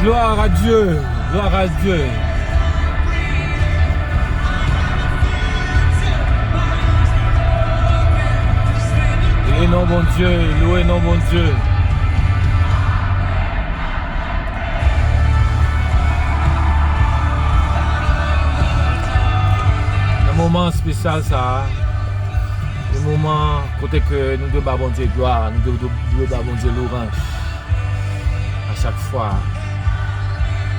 Gloire à Dieu. Gloire à Dieu. Loué non bon Dieu. Loué non bon Dieu. Un moment spécial ça. Le moment côté que nous devons bon Dieu gloire, nous devons bon Dieu louange. À chaque fois,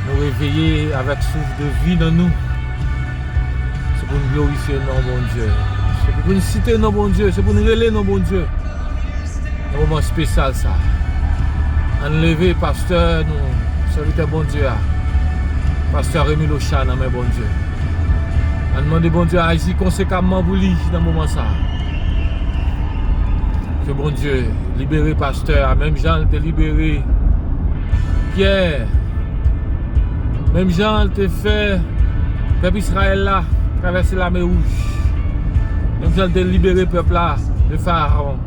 nous réveiller avec souffle de vie dans nous. C'est pour nous glorifier non bon Dieu. C'est pour nous citer non bon Dieu. C'est pour nous relayer non bon Dieu. Un moment spécial ça. Enlever pasteur, nous serviteur bon Dieu. Pasteur Rémi Lochan, mais bon Dieu. On demande bon Dieu à agir conséquemment pour lui dans le moment ça. Que bon Dieu libérer pasteur, même Jean te libéré Pierre, même Jean te fait peuple Israël là traverser la mer rouge, même Jean te libéré peuple là de Pharaon,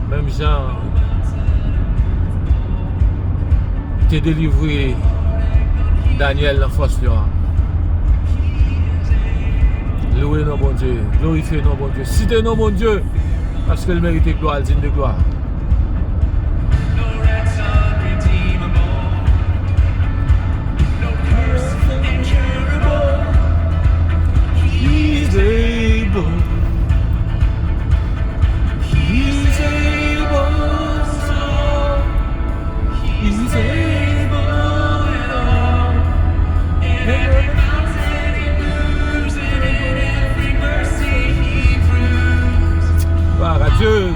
même Jean te délivré Daniel dans force noire. Louez nos bon Dieu, glorifiez nos bon Dieu, citez nos bon Dieu, parce qu'elle mérite gloire, digne de gloire. He's able. He's able. He's able. Gloire à Dieu.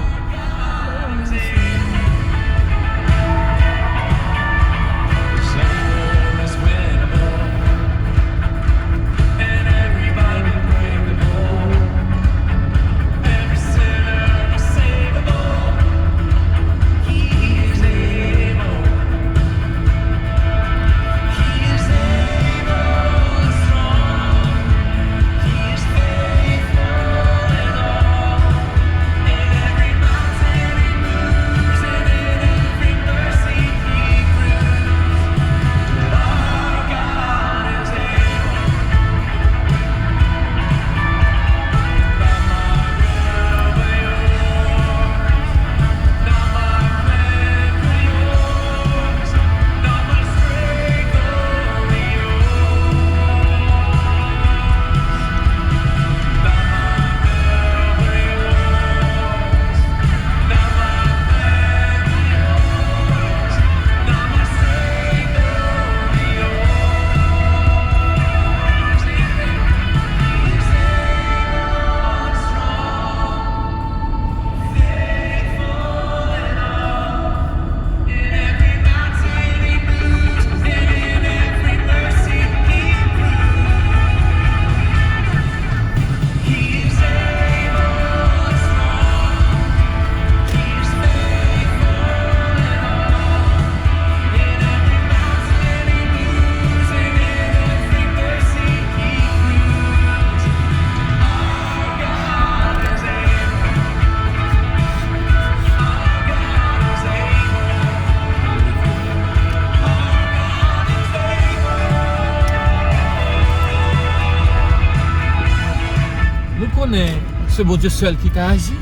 C'est bon Dieu seul qui a agi.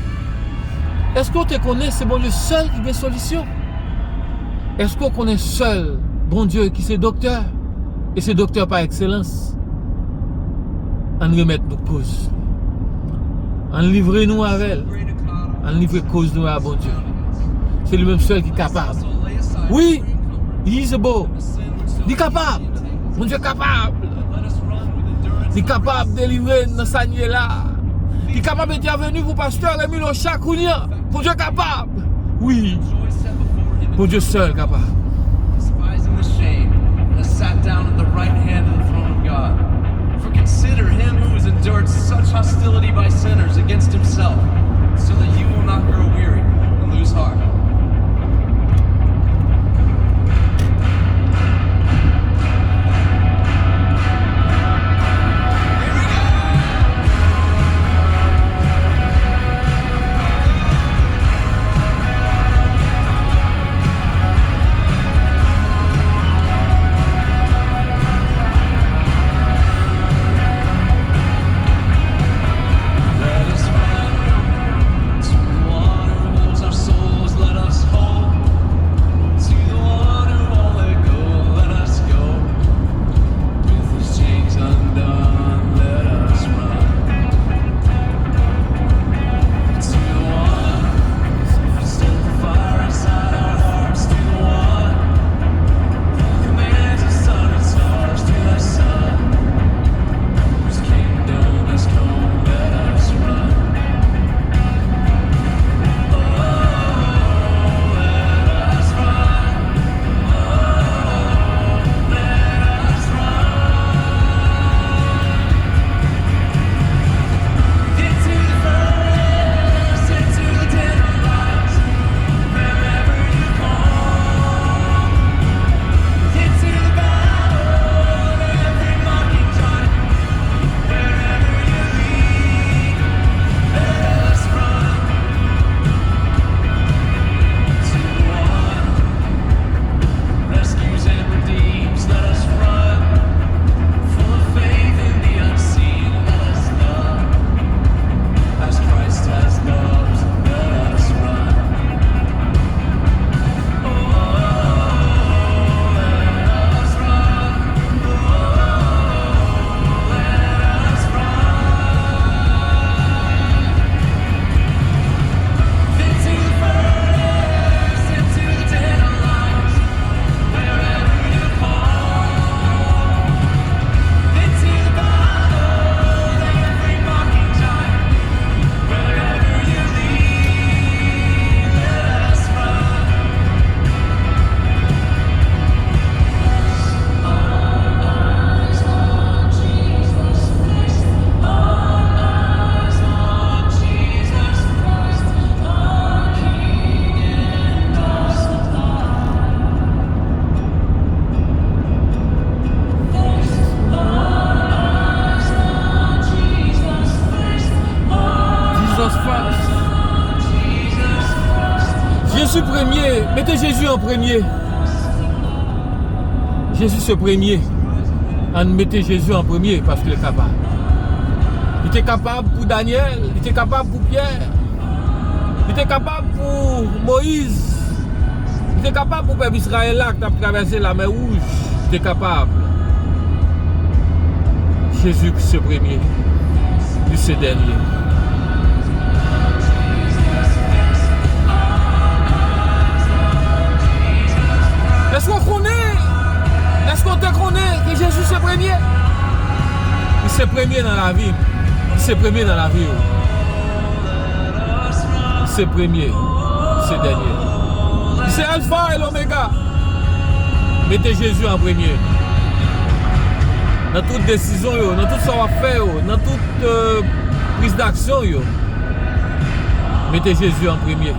Est-ce qu'on te connaît, c'est bon Dieu seul qui a des solutions? Est-ce qu'on connaît seul bon Dieu qui c'est docteur? Et c'est docteur par excellence. On remet nos causes. On livre nous avec elle. On livre cause nous à bon Dieu. C'est lui-même seul qui est capable. Oui, il est beau. Il est capable. Mon Dieu est capable. Il est capable de délivrer dans sa nuit là. Il est capable d'intervenir pour pasteur Rémi Lochan Kounia. Pour Dieu capable. Oui. Pour Dieu seul capable. Sat down at the right hand of the throne of God. For consider him who has endured such hostility by sinners against himself, so that you will not grow weary and lose heart. Jésus premier, mettez Jésus en premier. Jésus c'est premier. On mettez Jésus en premier parce qu'il est capable. Il était capable pour Daniel, il était capable pour Pierre, il était capable pour Moïse, il était capable pour le peuple Israël là qui a traversé la mer Rouge. Il était capable. Jésus c'est premier, lui c'est dernier. Est-ce qu'on connaît? Est-ce qu'on te connaît que Jésus c'est premier? Il c'est premier dans la vie. Il c'est premier dans la vie. Il c'est premier. C'est dernier. Il c'est Alpha et l'Oméga. Mettez Jésus en premier. Dans toute décision, dans tout savoir-faire, dans toute prise d'action, mettez Jésus en premier.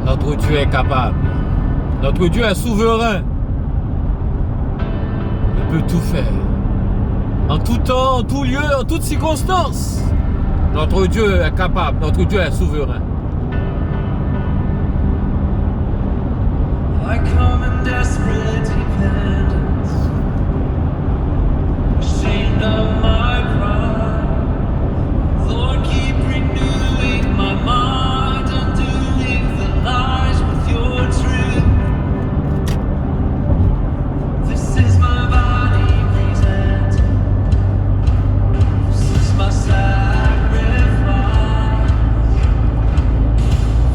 Notre Dieu est capable. Notre Dieu est souverain. Il peut tout faire. En tout temps, en tout lieu, en toutes circonstances. Notre Dieu est capable. Notre Dieu est souverain. I come in desperate dependence, ashamed of my pride. Lord, keep renewing my mind, undoing the lies with your truth. This is my body presented. This is my sacrifice.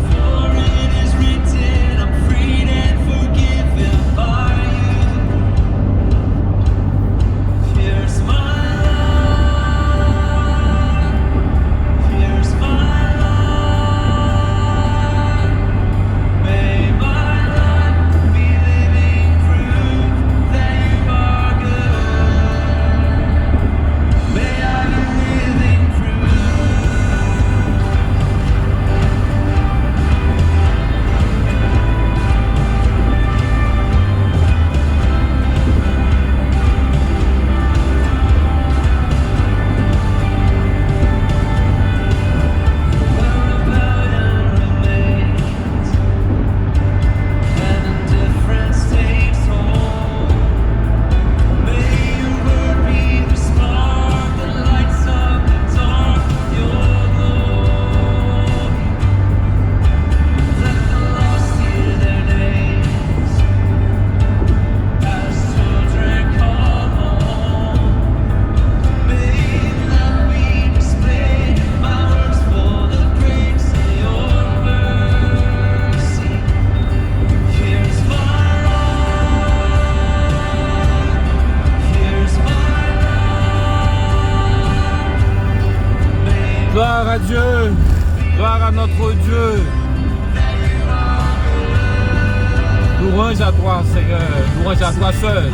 For it is written, I'm freed and forgiven by you. Here's my life. Here's my life. May my life be living proof that you are good. May I be living proof. Gloire à Dieu. Gloire à notre Dieu. Louange à toi, Seigneur. Louange à toi seul.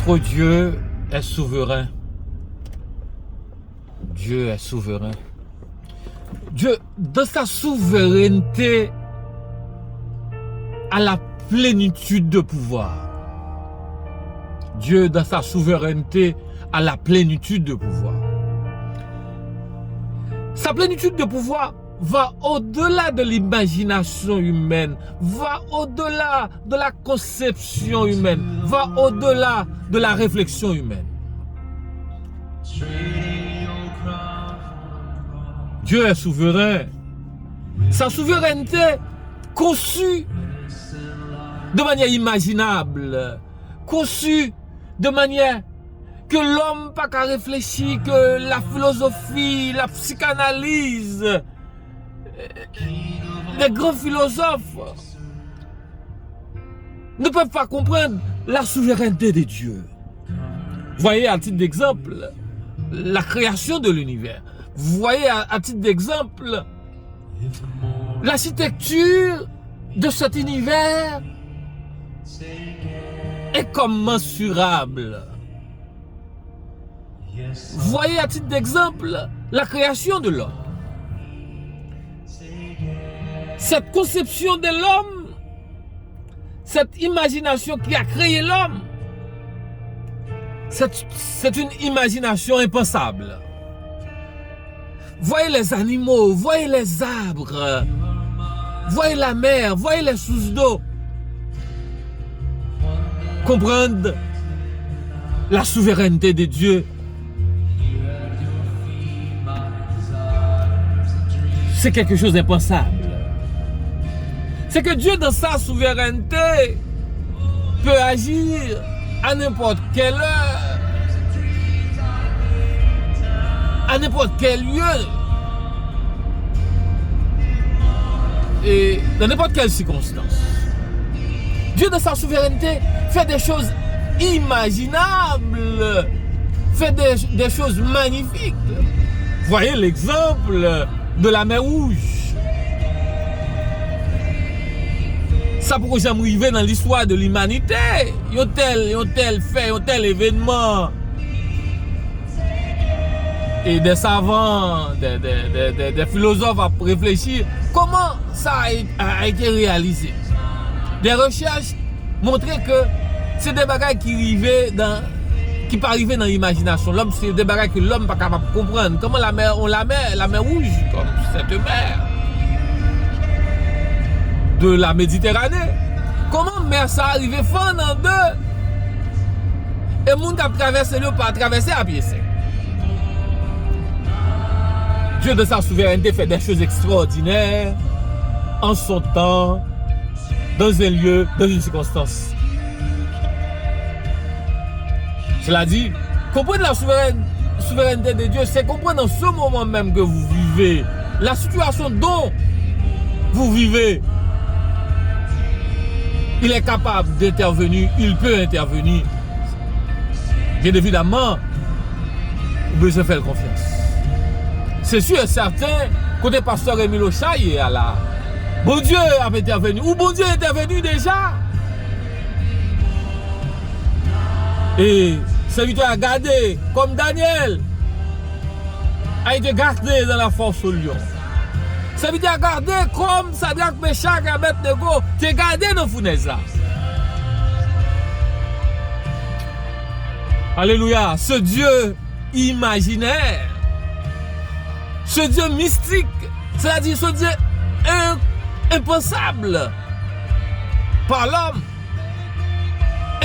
Notre Dieu est souverain. Dieu est souverain. Dieu, dans sa souveraineté, a la plénitude de pouvoir. Dieu, dans sa souveraineté, a la plénitude de pouvoir. Sa plénitude de pouvoir va au-delà de l'imagination humaine, va au-delà de la conception humaine, va au-delà de la réflexion humaine. Dieu est souverain. Sa souveraineté conçue de manière imaginable, conçue de manière que l'homme pas qu'à réfléchir, que la philosophie, la psychanalyse, les grands philosophes ne peuvent pas comprendre la souveraineté de Dieu. Voyez à titre d'exemple la création de l'univers. Vous voyez à titre d'exemple l'architecture de cet univers est commensurable. Voyez à titre d'exemple la création de l'homme. Cette conception de l'homme, cette imagination qui a créé l'homme, c'est une imagination impensable. Voyez les animaux, voyez les arbres, voyez la mer, voyez les sources d'eau. Comprendre la souveraineté de Dieu, c'est quelque chose d'impensable. C'est que Dieu, dans sa souveraineté, peut agir à n'importe quelle heure, à n'importe quel lieu, et dans n'importe quelle circonstance. Dieu, dans sa souveraineté, fait des choses imaginables, fait des choses magnifiques. Voyez l'exemple de la mer Rouge. Ça pourrait jamais arriver dans l'histoire de l'humanité. Il y a tel fait, un tel événement. Et des savants, des philosophes à réfléchir comment ça a été réalisé. Des recherches montraient que c'est des bagages qui pas arrivé dans l'imagination. L'homme, c'est des bagages que l'homme n'est pas capable de comprendre. Comment la mer Rouge, comme cette mer de la Méditerranée, comment mer ça arrivé fendre en deux et le monde qui a traversé le pas traversé à pied sec. Dieu de sa souveraineté fait des choses extraordinaires en son temps, dans un lieu, dans une circonstance. Cela dit, comprendre la souveraineté de Dieu, c'est comprendre en ce moment même que vous vivez, la situation dont vous vivez. Il est capable d'intervenir, il peut intervenir. Bien évidemment, vous devez faire confiance. C'est sûr et certain, côté pasteur Émile Ochaï est là. Bon Dieu a intervenu, ou bon Dieu est intervenu déjà. Et serviteur a gardé, comme Daniel, a été gardé dans la force au lion. Serviteur a gardé comme Sadrach, Meshach et Abednego, t'es gardé dans la fournaise là. Alléluia, ce Dieu imaginaire, ce Dieu mystique, c'est-à-dire ce Dieu impensable par l'homme,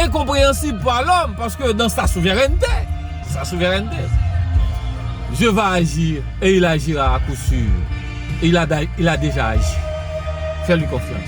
incompréhensible par l'homme, parce que dans sa souveraineté, Dieu va agir et il agira à coup sûr. Et il a déjà agi. Fais-lui confiance.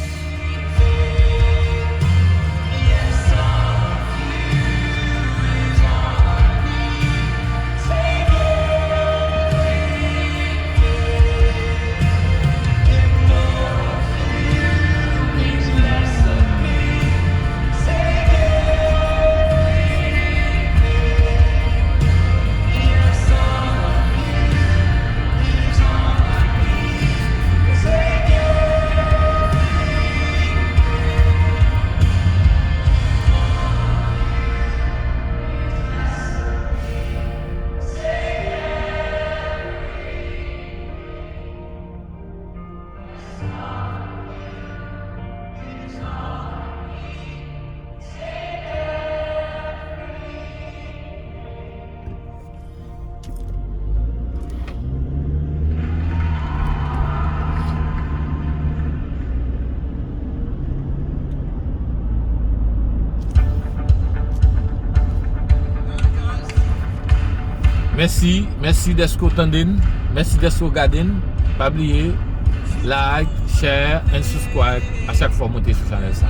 Merci d'être attendez, merci d'être regardé. Pas oublier like, share et subscribe à chaque fois monter sur channel ça.